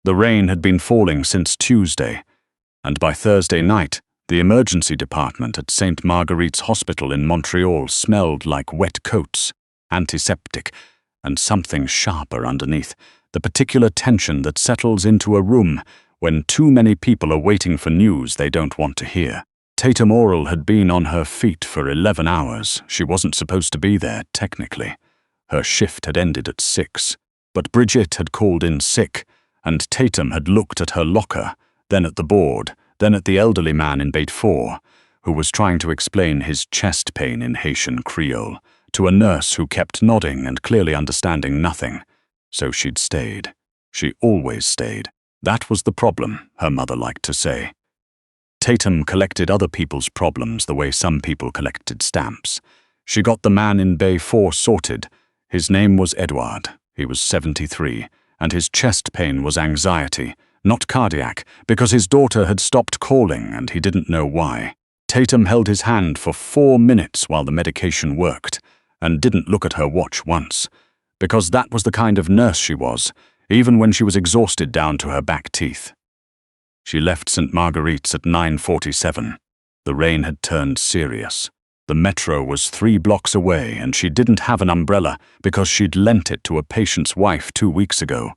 The rain had been falling since Tuesday, and by Thursday night, the emergency department at St. Marguerite's Hospital in Montreal smelled like wet coats, antiseptic, and something sharper underneath, the particular tension that settles into a room when too many people are waiting for news they don't want to hear. Tatum Oral had been on her feet for 11 hours. She wasn't supposed to be there, technically. Her shift had ended at 6, but Bridget had called in sick, and Tatum had looked at her locker, then at the board, then at the elderly man in Bait 4, who was trying to explain his chest pain in Haitian Creole, to a nurse who kept nodding and clearly understanding nothing. So she'd stayed. She always stayed. That was the problem, her mother liked to say. Tatum collected other people's problems the way some people collected stamps. She got the man in Bay 4 sorted. His name was Edward. He was 73, and his chest pain was anxiety, not cardiac, because his daughter had stopped calling and he didn't know why. Tatum held his hand for 4 minutes while the medication worked, and didn't look at her watch once, because that was the kind of nurse she was, even when she was exhausted down to her back teeth. She left St. Marguerite's at 9:47. The rain had turned serious. The metro was 3 blocks away, and she didn't have an umbrella because she'd lent it to a patient's wife 2 weeks ago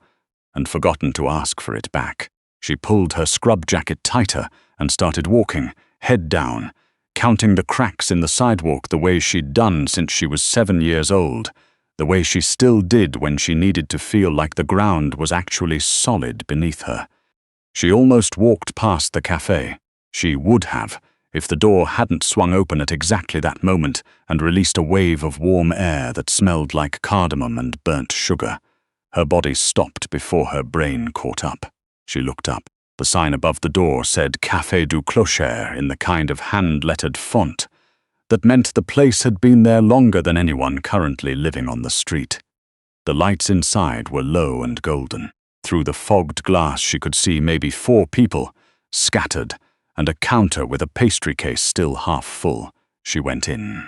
and forgotten to ask for it back. She pulled her scrub jacket tighter and started walking, head down, counting the cracks in the sidewalk the way she'd done since she was 7 years old, the way she still did when she needed to feel like the ground was actually solid beneath her. She almost walked past the café. She would have, if the door hadn't swung open at exactly that moment and released a wave of warm air that smelled like cardamom and burnt sugar. Her body stopped before her brain caught up. She looked up. The sign above the door said Café du Clocher in the kind of hand-lettered font that meant the place had been there longer than anyone currently living on the street. The lights inside were low and golden. Through the fogged glass she could see maybe 4 people, scattered, and a counter with a pastry case still half full. She went in.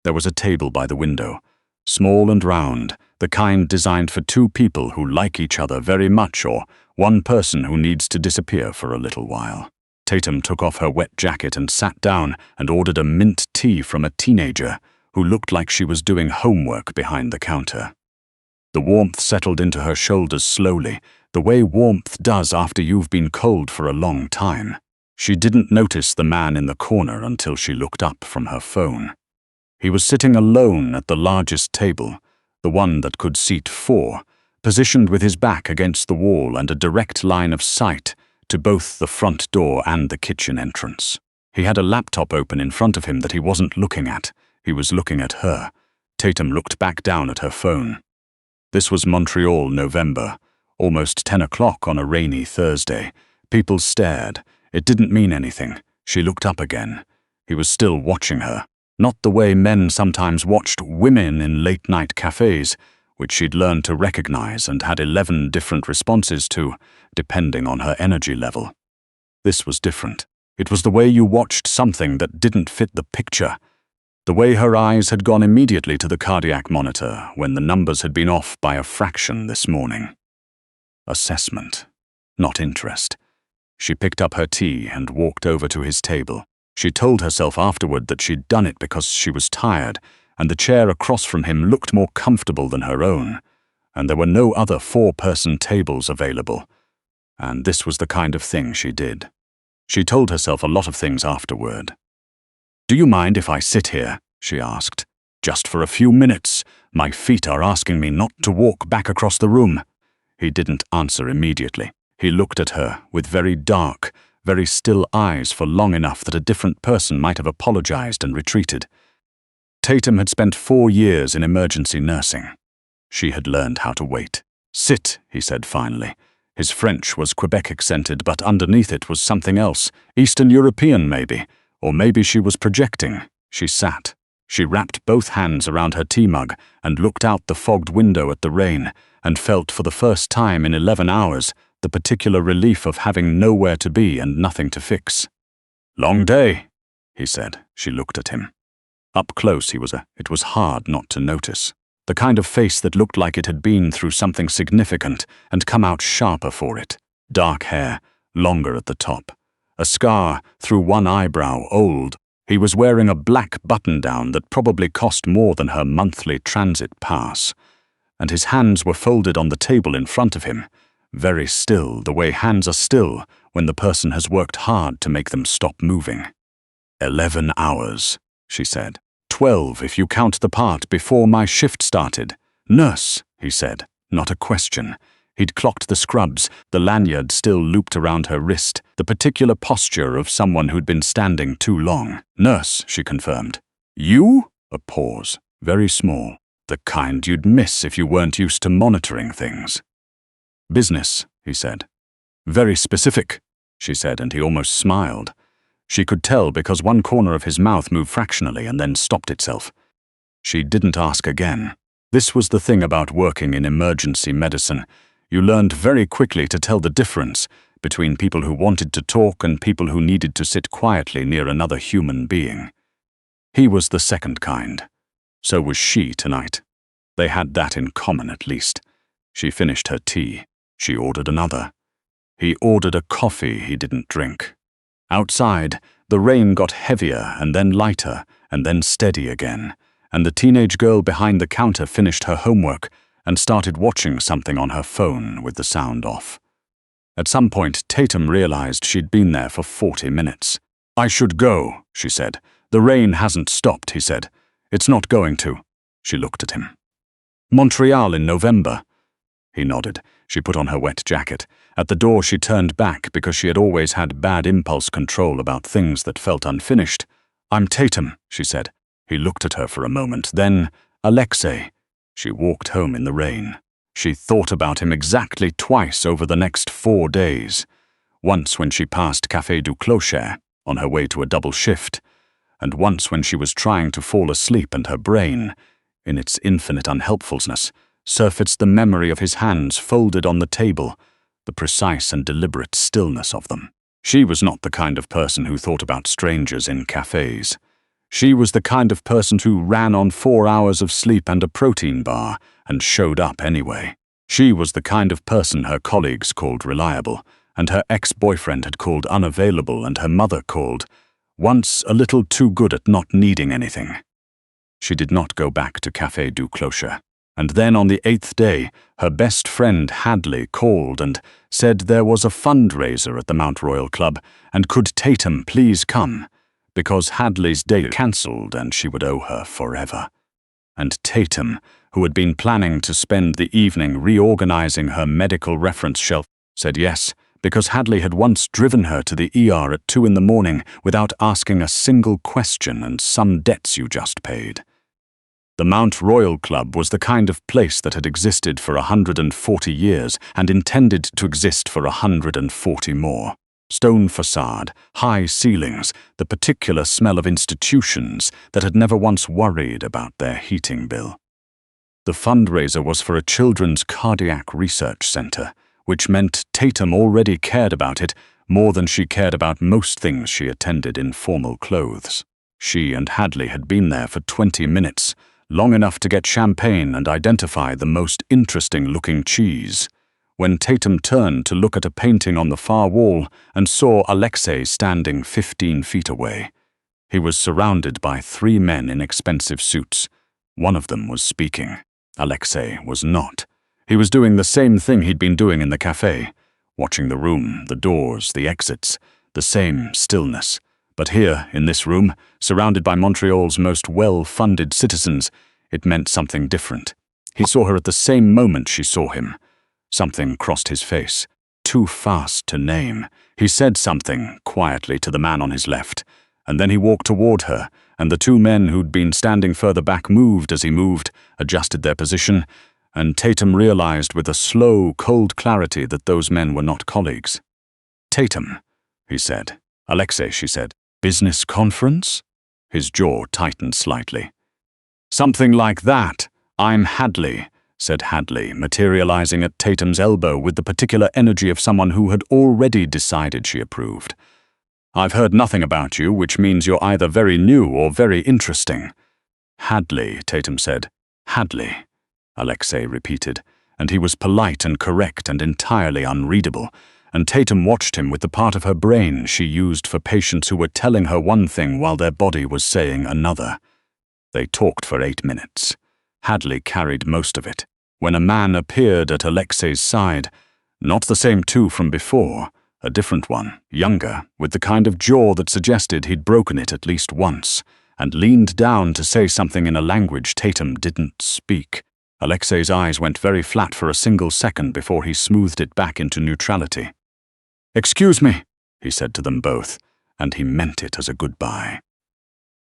There was a table by the window, small and round, the kind designed for 2 people who like each other very much or one person who needs to disappear for a little while. Tatum took off her wet jacket and sat down and ordered a mint tea from a teenager who looked like she was doing homework behind the counter. The warmth settled into her shoulders slowly, the way warmth does after you've been cold for a long time. She didn't notice the man in the corner until she looked up from her phone. He was sitting alone at the largest table, the one that could seat 4, positioned with his back against the wall and a direct line of sight to both the front door and the kitchen entrance. He had a laptop open in front of him that he wasn't looking at. He was looking at her. Tatum looked back down at her phone. This was Montreal, November, almost 10 o'clock on a rainy Thursday. People stared. It didn't mean anything. She looked up again. He was still watching her, not the way men sometimes watched women in late-night cafes, which she'd learned to recognize and had 11 different responses to, depending on her energy level. This was different. It was the way you watched something that didn't fit the picture. The way her eyes had gone immediately to the cardiac monitor when the numbers had been off by a fraction this morning. Assessment, not interest. She picked up her tea and walked over to his table. She told herself afterward that she'd done it because she was tired, and the chair across from him looked more comfortable than her own, and there were no other 4-person tables available. And this was the kind of thing she did. She told herself a lot of things afterward. "Do you mind if I sit here?" she asked. "Just for a few minutes. My feet are asking me not to walk back across the room." He didn't answer immediately. He looked at her with very dark, very still eyes for long enough that a different person might have apologized and retreated. Tatum had spent 4 years in emergency nursing. She had learned how to wait. "Sit," he said finally. His French was Quebec accented, but underneath it was something else, Eastern European maybe, or maybe she was projecting. She sat. She wrapped both hands around her tea mug and looked out the fogged window at the rain and felt for the first time in 11 hours the particular relief of having nowhere to be and nothing to fix. "Long day," he said. She looked at him. Up close it was hard not to notice. The kind of face that looked like it had been through something significant and come out sharper for it. dark hair, longer at the top, a scar through one eyebrow, old. He was wearing a black button-down that probably cost more than her monthly transit pass, and his hands were folded on the table in front of him, very still, the way hands are still when the person has worked hard to make them stop moving. 11 hours, she said. 12 if you count the part before my shift started. Nurse, he said, not a question. He'd clocked the scrubs, the lanyard still looped around her wrist, the particular posture of someone who'd been standing too long. Nurse, she confirmed. You? A pause, very small, the kind you'd miss if you weren't used to monitoring things. Business, he said. Very specific, she said, and he almost smiled. She could tell because one corner of his mouth moved fractionally and then stopped itself. She didn't ask again. This was the thing about working in emergency medicine. You learned very quickly to tell the difference between people who wanted to talk and people who needed to sit quietly near another human being. He was the second kind. So was she tonight. They had that in common at least. She finished her tea. She ordered another. He ordered a coffee he didn't drink. Outside, the rain got heavier and then lighter and then steady again, and the teenage girl behind the counter finished her homework and started watching something on her phone with the sound off. At some point, Tatum realized she'd been there for 40 minutes. I should go, she said. The rain hasn't stopped, he said. It's not going to. She looked at him. Montreal in November. He nodded. She put on her wet jacket. At the door she turned back because she had always had bad impulse control about things that felt unfinished. I'm Tatum, she said. He looked at her for a moment. Then, Alexei. She walked home in the rain. She thought about him exactly twice over the next 4 days. Once when she passed Café du Clocher on her way to a double shift, and once when she was trying to fall asleep and her brain, in its infinite unhelpfulness, surfaced the memory of his hands folded on the table, the precise and deliberate stillness of them. She was not the kind of person who thought about strangers in cafes. She was the kind of person who ran on 4 hours of sleep and a protein bar and showed up anyway. She was the kind of person her colleagues called reliable, and her ex-boyfriend had called unavailable, and her mother called, once a little too good at not needing anything. She did not go back to Café du Clocher. And then on the 8th day, her best friend Hadley called and said there was a fundraiser at the Mount Royal Club, and could Tatum please come, because Hadley's date cancelled and she would owe her forever. And Tatum, who had been planning to spend the evening reorganizing her medical reference shelf, said yes, because Hadley had once driven her to the ER at 2 in the morning without asking a single question, and some debts you just paid. The Mount Royal Club was the kind of place that had existed for 140 years and intended to exist for 140 more. Stone facade, high ceilings, the particular smell of institutions that had never once worried about their heating bill. The fundraiser was for a children's cardiac research center, which meant Tatum already cared about it more than she cared about most things she attended in formal clothes. She and Hadley had been there for 20 minutes, long enough to get champagne and identify the most interesting-looking cheese, when Tatum turned to look at a painting on the far wall and saw Alexei standing 15 feet away. He was surrounded by 3 men in expensive suits. One of them was speaking. Alexei was not. He was doing the same thing he'd been doing in the café, watching the room, the doors, the exits, the same stillness. But here, in this room, surrounded by Montreal's most well-funded citizens, it meant something different. He saw her at the same moment she saw him. Something crossed his face. Too fast to name. He said something, quietly, to the man on his left, and then he walked toward her, and the 2 men who'd been standing further back moved as he moved, adjusted their position, and Tatum realized with a slow, cold clarity that those men were not colleagues. Tatum, he said. Alexei, she said. Business conference? His jaw tightened slightly. Something like that. I'm Hadley, said Hadley, materializing at Tatum's elbow with the particular energy of someone who had already decided she approved. I've heard nothing about you, which means you're either very new or very interesting. Hadley, Tatum said. Hadley, Alexei repeated, and he was polite and correct and entirely unreadable, and Tatum watched him with the part of her brain she used for patients who were telling her one thing while their body was saying another. They talked for 8 minutes. Hadley carried most of it, when a man appeared at Alexei's side, not the same two from before, a different one, younger, with the kind of jaw that suggested he'd broken it at least once, and leaned down to say something in a language Tatum didn't speak. Alexei's eyes went very flat for a single second before he smoothed it back into neutrality. "Excuse me," he said to them both, and he meant it as a goodbye.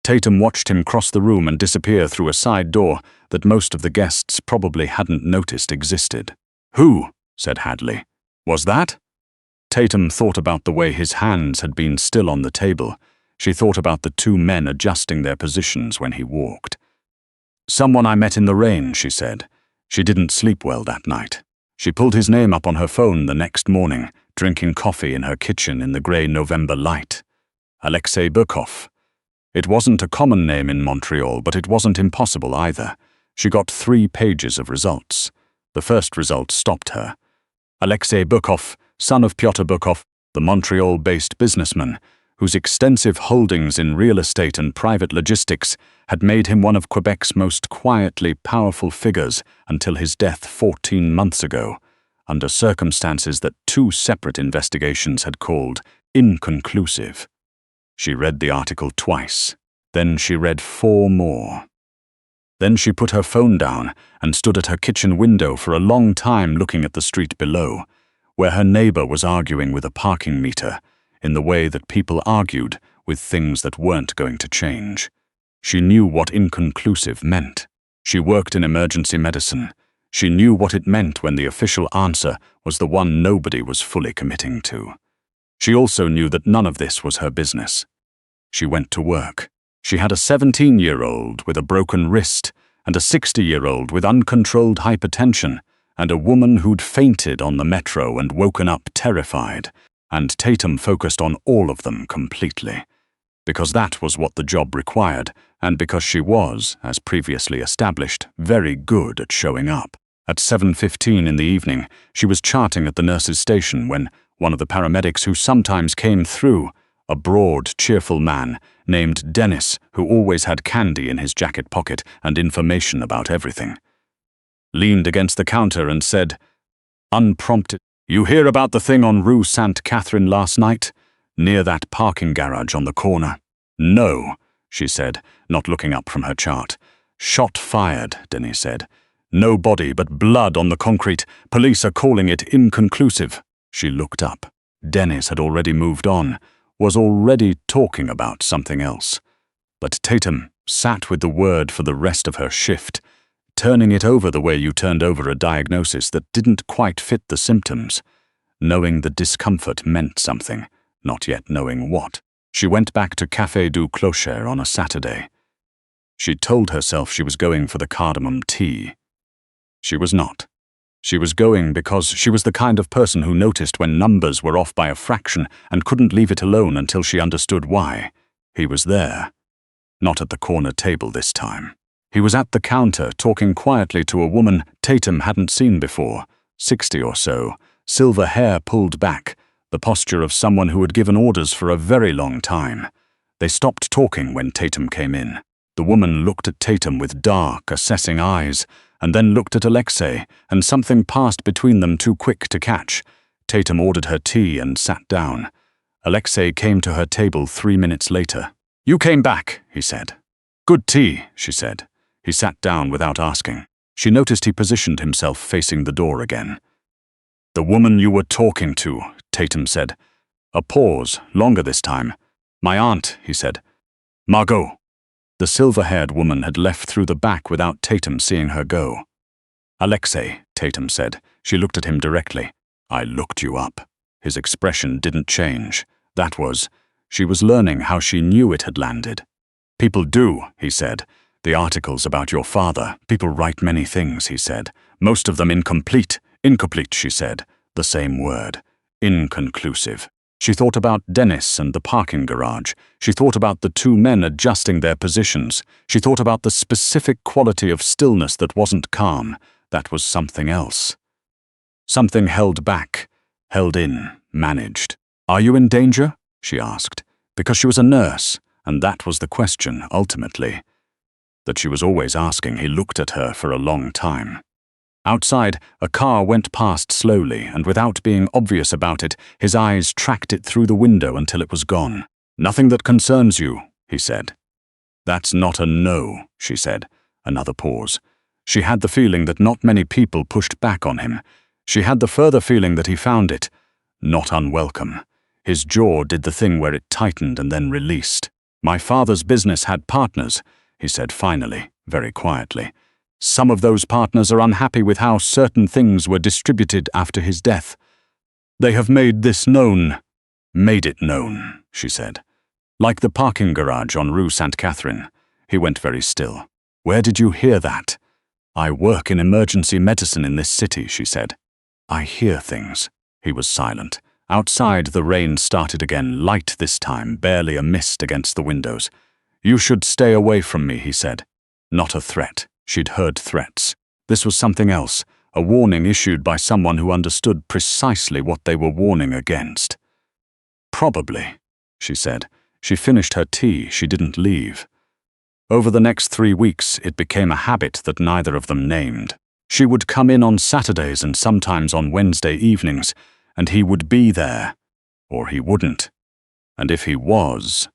Tatum watched him cross the room and disappear through a side door that most of the guests probably hadn't noticed existed. "Who?" said Hadley. "Was that?" Tatum thought about the way his hands had been still on the table. She thought about the two men adjusting their positions when he walked. "Someone I met in the rain," she said. She didn't sleep well that night. She pulled his name up on her phone the next morning, drinking coffee in her kitchen in the grey November light. Alexei Bukov. It wasn't a common name in Montreal, but it wasn't impossible either. She got 3 pages of results. The first result stopped her. Alexei Bukov, son of Pyotr Bukov, the Montreal-based businessman, whose extensive holdings in real estate and private logistics had made him one of Quebec's most quietly powerful figures until his death 14 months ago, under circumstances that 2 separate investigations had called inconclusive. She read the article twice. Then she read 4 more. Then she put her phone down and stood at her kitchen window for a long time looking at the street below, where her neighbor was arguing with a parking meter, in the way that people argued with things that weren't going to change. She knew what inconclusive meant. She worked in emergency medicine. She knew what it meant when the official answer was the one nobody was fully committing to. She also knew that none of this was her business. She went to work. She had a 17-year-old with a broken wrist, and a 60-year-old with uncontrolled hypertension, and a woman who'd fainted on the metro and woken up terrified, and Tatum focused on all of them completely. Because that was what the job required, and because she was, as previously established, very good at showing up. At 7:15 in the evening, she was charting at the nurse's station when one of the paramedics who sometimes came through, a broad, cheerful man named Dennis, who always had candy in his jacket pocket and information about everything, leaned against the counter and said, unprompted, "You hear about the thing on Rue Sainte-Catherine last night, near that parking garage on the corner?" "No," she said, not looking up from her chart. "Shot fired," Dennis said. "No body, but blood on the concrete. Police are calling it inconclusive." She looked up. Dennis had already moved on, was already talking about something else. But Tatum sat with the word for the rest of her shift, turning it over the way you turned over a diagnosis that didn't quite fit the symptoms, knowing the discomfort meant something, not yet knowing what. She went back to Café du Clocher on a Saturday. She told herself she was going for the cardamom tea. She was not. She was going because she was the kind of person who noticed when numbers were off by a fraction and couldn't leave it alone until she understood why. He was there. Not at the corner table this time. He was at the counter talking quietly to a woman Tatum hadn't seen before, 60 or so, silver hair pulled back, the posture of someone who had given orders for a very long time. They stopped talking when Tatum came in. The woman looked at Tatum with dark, assessing eyes, and then looked at Alexei, and something passed between them too quick to catch. Tatum ordered her tea and sat down. Alexei came to her table 3 minutes later. "You came back," he said. "Good tea," she said. He sat down without asking. She noticed he positioned himself facing the door again. "The woman you were talking to," Tatum said. A pause, longer this time. "My aunt," he said. "Margot." The silver-haired woman had left through the back without Tatum seeing her go. "Alexei," Tatum said. She looked at him directly. "I looked you up." His expression didn't change. That was, she was learning how she knew it had landed. "People do," he said. "The articles about your father. People write many things," he said. "Most of them incomplete." "Incomplete," she said. The same word. Inconclusive. She thought about Dennis and the parking garage. She thought about the two men adjusting their positions. She thought about the specific quality of stillness that wasn't calm. That was something else. Something held back, held in, managed. "Are you in danger?" she asked, because she was a nurse, and that was the question, ultimately, that she was always asking. He looked at her for a long time. Outside, a car went past slowly, and without being obvious about it, his eyes tracked it through the window until it was gone. "Nothing that concerns you," he said. "That's not a no," she said. Another pause. She had the feeling that not many people pushed back on him. She had the further feeling that he found it not unwelcome. His jaw did the thing where it tightened and then released. "My father's business had partners," he said finally, very quietly. "Some of those partners are unhappy with how certain things were distributed after his death. They have made this known." "Made it known," she said. "Like the parking garage on Rue Sainte-Catherine." He went very still. "Where did you hear that?" "I work in emergency medicine in this city," she said. "I hear things." He was silent. Outside, the rain started again, light this time, barely a mist against the windows. "You should stay away from me," he said. Not a threat. She'd heard threats. This was something else, a warning issued by someone who understood precisely what they were warning against. "Probably," she said. She finished her tea. She didn't leave. Over the next 3 weeks, it became a habit that neither of them named. She would come in on Saturdays and sometimes on Wednesday evenings, and he would be there. Or he wouldn't. And if he was,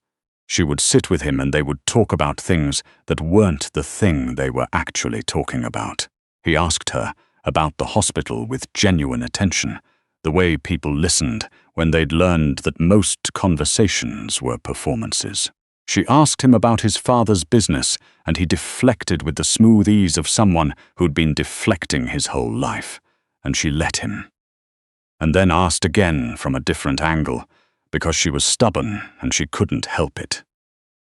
she would sit with him and they would talk about things that weren't the thing they were actually talking about. He asked her about the hospital with genuine attention, the way people listened when they'd learned that most conversations were performances. She asked him about his father's business, and he deflected with the smooth ease of someone who'd been deflecting his whole life, and she let him. And then asked again from a different angle, because she was stubborn and she couldn't help it.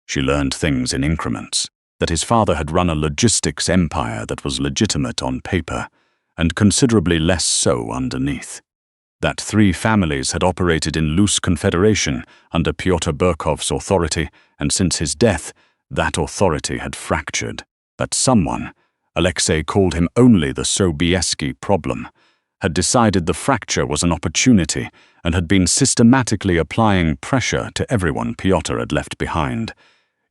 She learned things in increments, that his father had run a logistics empire that was legitimate on paper, and considerably less so underneath. That 3 families had operated in loose confederation under Pyotr Burkov's authority, and since his death, that authority had fractured. That someone, Alexei called him only the Sobieski problem, had decided the fracture was an opportunity and had been systematically applying pressure to everyone Pyotr had left behind,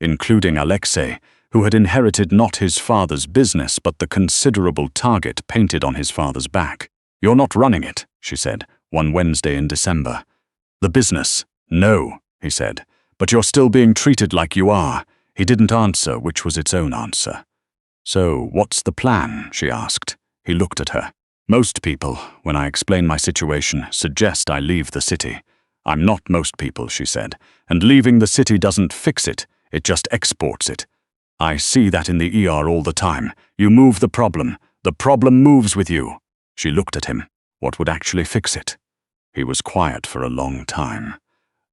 including Alexei, who had inherited not his father's business but the considerable target painted on his father's back. "You're not running it," she said, one Wednesday in December. "The business?" "No," he said, "but you're still being treated like you are." He didn't answer, which was its own answer. "So, what's the plan?" she asked. He looked at her. "Most people, when I explain my situation, suggest I leave the city. I'm not most people," she said, "and leaving the city doesn't fix it, it just exports it. I see that in the ER all the time. You move the problem moves with you." She looked at him. What would actually fix it? He was quiet for a long time.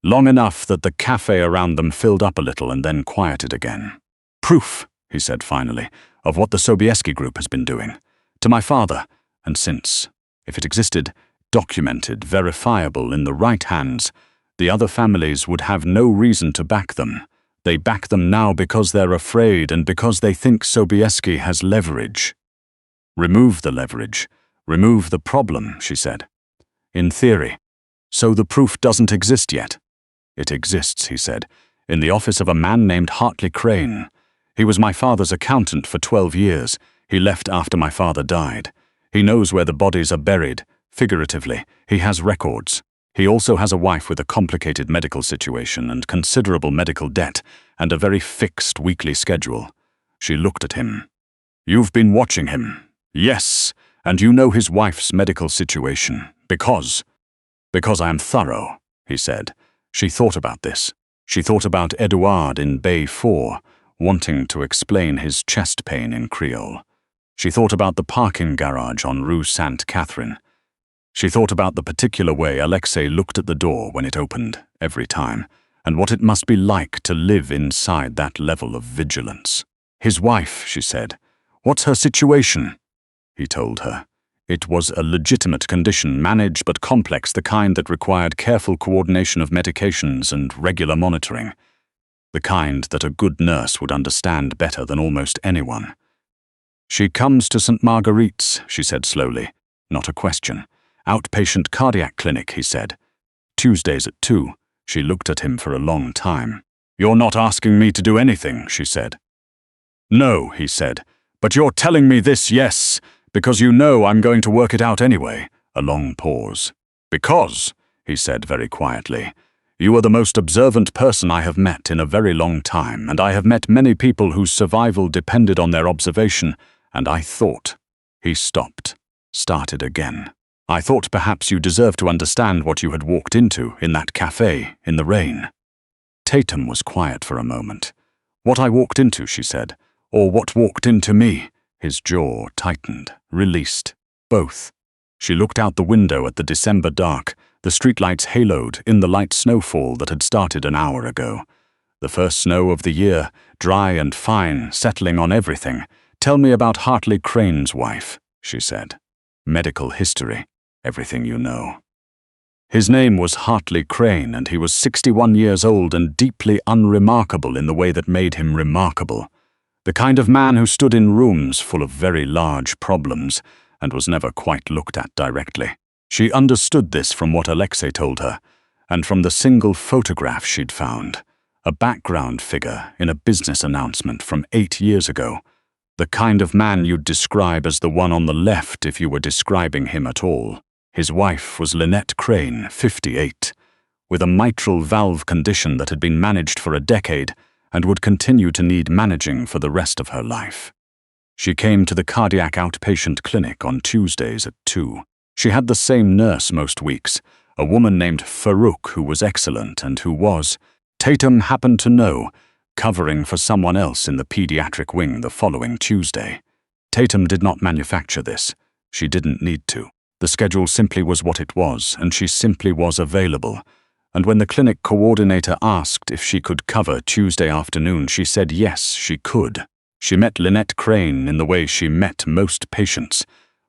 Long enough that the café around them filled up a little and then quieted again. "Proof," he said finally, "of what the Sobieski group has been doing. To my father, and since, if it existed, documented, verifiable in the right hands, the other families would have no reason to back them. They back them now because they're afraid and because they think Sobieski has leverage." "Remove the leverage. Remove the problem," she said. "In theory. So the proof doesn't exist yet." "It exists," he said, "in the office of a man named Hartley Crane. He was my father's accountant for 12 years. He left after my father died. He knows where the bodies are buried, figuratively. He has records. He also has a wife with a complicated medical situation and considerable medical debt, and a very fixed weekly schedule." She looked at him. "You've been watching him." "Yes, and you know his wife's medical situation. Because I am thorough," he said. She thought about this. She thought about Edouard in Bay 4, wanting to explain his chest pain in Creole. She thought about the parking garage on Rue Sainte-Catherine. She thought about the particular way Alexei looked at the door when it opened, every time, and what it must be like to live inside that level of vigilance. "His wife," she said. "What's her situation?" He told her. It was a legitimate condition, managed but complex, the kind that required careful coordination of medications and regular monitoring. The kind that a good nurse would understand better than almost anyone. "She comes to St. Marguerite's," she said slowly. Not a question. "Outpatient cardiac clinic," he said. Tuesdays at 2. She looked at him for a long time. "You're not asking me to do anything," she said. "No," he said, "but you're telling me this, yes, because you know I'm going to work it out anyway." A long pause. "Because," he said very quietly, "you are the most observant person I have met in a very long time, and I have met many people whose survival depended on their observation, and I thought—" He stopped, started again. "I thought perhaps you deserved to understand what you had walked into in that café in the rain." Tatum was quiet for a moment. "What I walked into," she said, "or what walked into me?" His jaw tightened, released. "Both." She looked out the window at the December dark, the streetlights haloed in the light snowfall that had started an hour ago. The first snow of the year, dry and fine, settling on everything. "Tell me about Hartley Crane's wife," she said. "Medical history, everything you know." His name was Hartley Crane, and he was 61 years old and deeply unremarkable in the way that made him remarkable. The kind of man who stood in rooms full of very large problems and was never quite looked at directly. She understood this from what Alexei told her, and from the single photograph she'd found, a background figure in a business announcement from 8 years ago, the kind of man you'd describe as the one on the left if you were describing him at all. His wife was Lynette Crane, 58, with a mitral valve condition that had been managed for a decade and would continue to need managing for the rest of her life. She came to the cardiac outpatient clinic on Tuesdays at 2. She had the same nurse most weeks, a woman named Farouk who was excellent and who was, Tatum happened to know, covering for someone else in the pediatric wing the following Tuesday. Tatum did not manufacture this. She didn't need to. The schedule simply was what it was, and she simply was available. And when the clinic coordinator asked if she could cover Tuesday afternoon, she said yes, she could. She met Lynette Crane in the way she met most patients,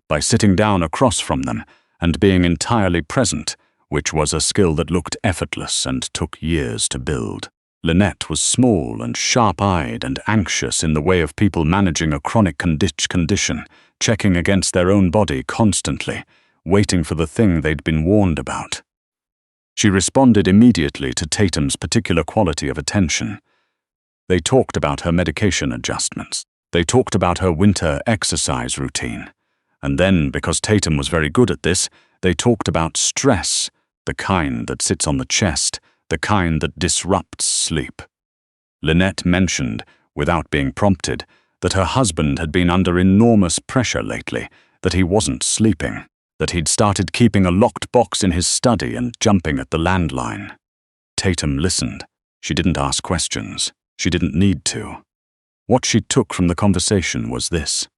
by sitting down across from them and being entirely present, which was a skill that looked effortless and took years to build. Lynette was small and sharp-eyed and anxious in the way of people managing a chronic condition, checking against their own body constantly, waiting for the thing they'd been warned about. She responded immediately to Tatum's particular quality of attention. They talked about her medication adjustments. They talked about her winter exercise routine. And then, because Tatum was very good at this, they talked about stress, the kind that sits on the chest, the kind that disrupts sleep. Lynette mentioned, without being prompted, that her husband had been under enormous pressure lately, that he wasn't sleeping, that he'd started keeping a locked box in his study and jumping at the landline. Tatum listened. She didn't ask questions. She didn't need to. What she took from the conversation was this.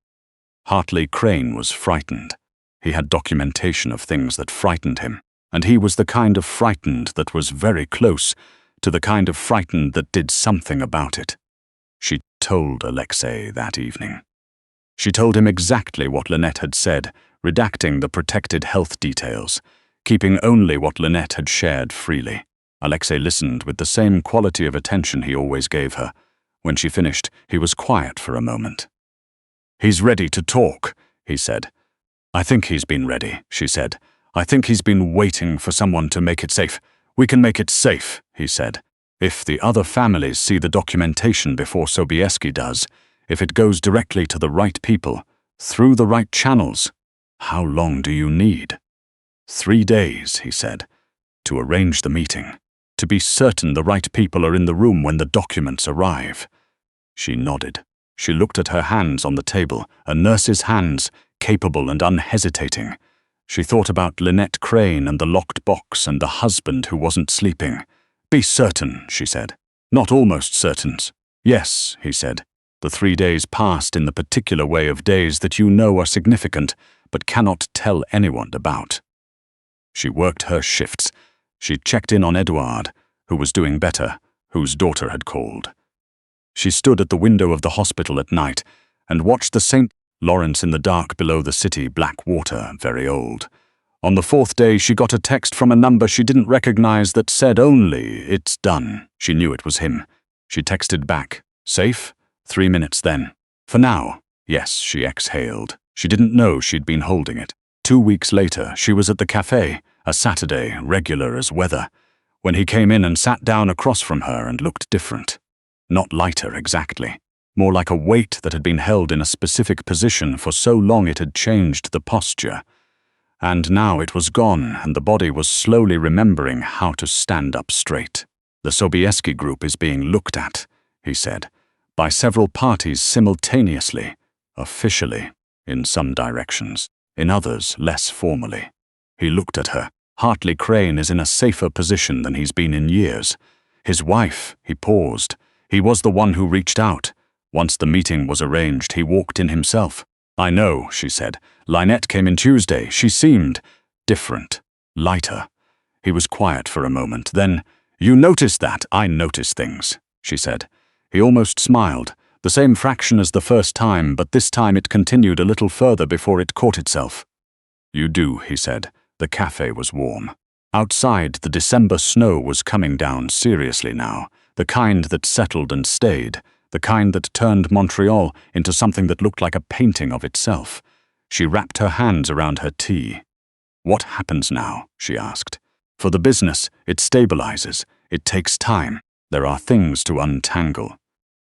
Hartley Crane was frightened. He had documentation of things that frightened him, and he was the kind of frightened that was very close to the kind of frightened that did something about it. She told Alexei that evening. She told him exactly what Lynette had said, redacting the protected health details, keeping only what Lynette had shared freely. Alexei listened with the same quality of attention he always gave her. When she finished, he was quiet for a moment. "He's ready to talk," he said. "I think he's been ready," she said. "I think he's been waiting for someone to make it safe. We can make it safe," he said. "If the other families see the documentation before Sobieski does, if it goes directly to the right people, through the right channels, how long do you need?" 3 days, he said, to arrange the meeting, to be certain the right people are in the room when the documents arrive. She nodded. She looked at her hands on the table, a nurse's hands, capable and unhesitating. She thought about Lynette Crane and the locked box and the husband who wasn't sleeping. "Be certain," she said. "Not almost certain." "Yes," he said. "The 3 days passed in the particular way of days that you know are significant, but cannot tell anyone about." She worked her shifts. She checked in on Edouard, who was doing better, whose daughter had called. She stood at the window of the hospital at night and watched the St. Lawrence in the dark below the city, black water, very old. On the 4th day, she got a text from a number she didn't recognize that said only, "It's done." She knew it was him. She texted back, "Safe?" 3 minutes then. "For now." "Yes," she exhaled. She didn't know she'd been holding it. 2 weeks later, she was at the café, A Saturday, regular as weather, when he came in and sat down across from her and looked different. Not lighter exactly, more like a weight that had been held in a specific position for so long it had changed the posture. And now it was gone, and the body was slowly remembering how to stand up straight. The Sobieski group is being looked at, he said, by several parties simultaneously, officially, in some directions, in others less formally. He looked at her. Hartley Crane is in a safer position than he's been in years. His wife, he paused. He was the one who reached out. Once the meeting was arranged, he walked in himself. I know, she said. Lynette came in Tuesday. She seemed different, lighter. He was quiet for a moment. Then, you noticed that? I notice things, she said. He almost smiled. The same fraction as the first time, but this time it continued a little further before it caught itself. You do, he said. The café was warm. Outside, the December snow was coming down seriously now, the kind that settled and stayed, the kind that turned Montreal into something that looked like a painting of itself. She wrapped her hands around her tea. What happens now? She asked. For the business, it stabilizes. It takes time. There are things to untangle.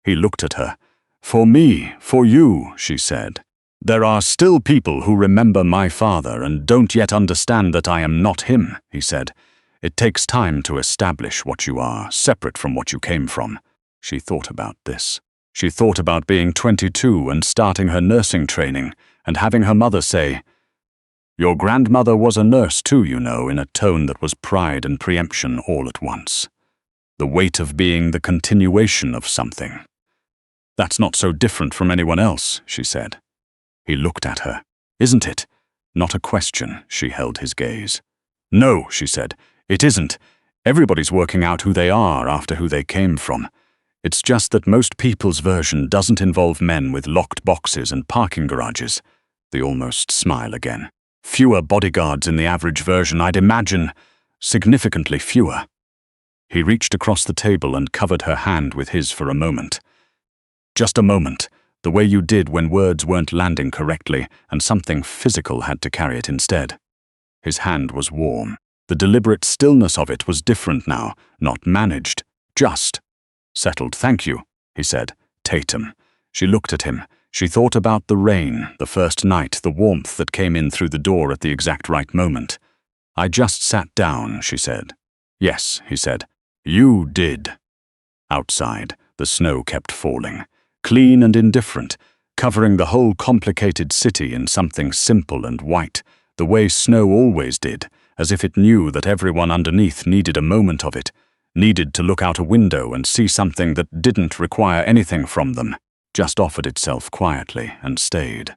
He looked at her. For me, for you, she said. There are still people who remember my father and don't yet understand that I am not him, he said. It takes time to establish what you are, separate from what you came from. She thought about this. She thought about being 22 and starting her nursing training and having her mother say, "Your grandmother was a nurse too, you know," in a tone that was pride and preemption all at once. The weight of being the continuation of something. That's not so different from anyone else, she said. He looked at her. Isn't it? Not a question, she held his gaze. No, she said, it isn't. Everybody's working out who they are after who they came from. It's just that most people's version doesn't involve men with locked boxes and parking garages. The almost smile again. Fewer bodyguards in the average version, I'd imagine. Significantly fewer. He reached across the table and covered her hand with his for a moment. Just a moment. The way you did when words weren't landing correctly and something physical had to carry it instead. His hand was warm. The deliberate stillness of it was different now, not managed, just. Settled, thank you, he said. Tatum. She looked at him. She thought about the rain, the first night, the warmth that came in through the door at the exact right moment. I just sat down, she said. Yes, he said. You did. Outside, the snow kept falling. Clean and indifferent, covering the whole complicated city in something simple and white, the way snow always did, as if it knew that everyone underneath needed a moment of it, needed to look out a window and see something that didn't require anything from them, just offered itself quietly and stayed.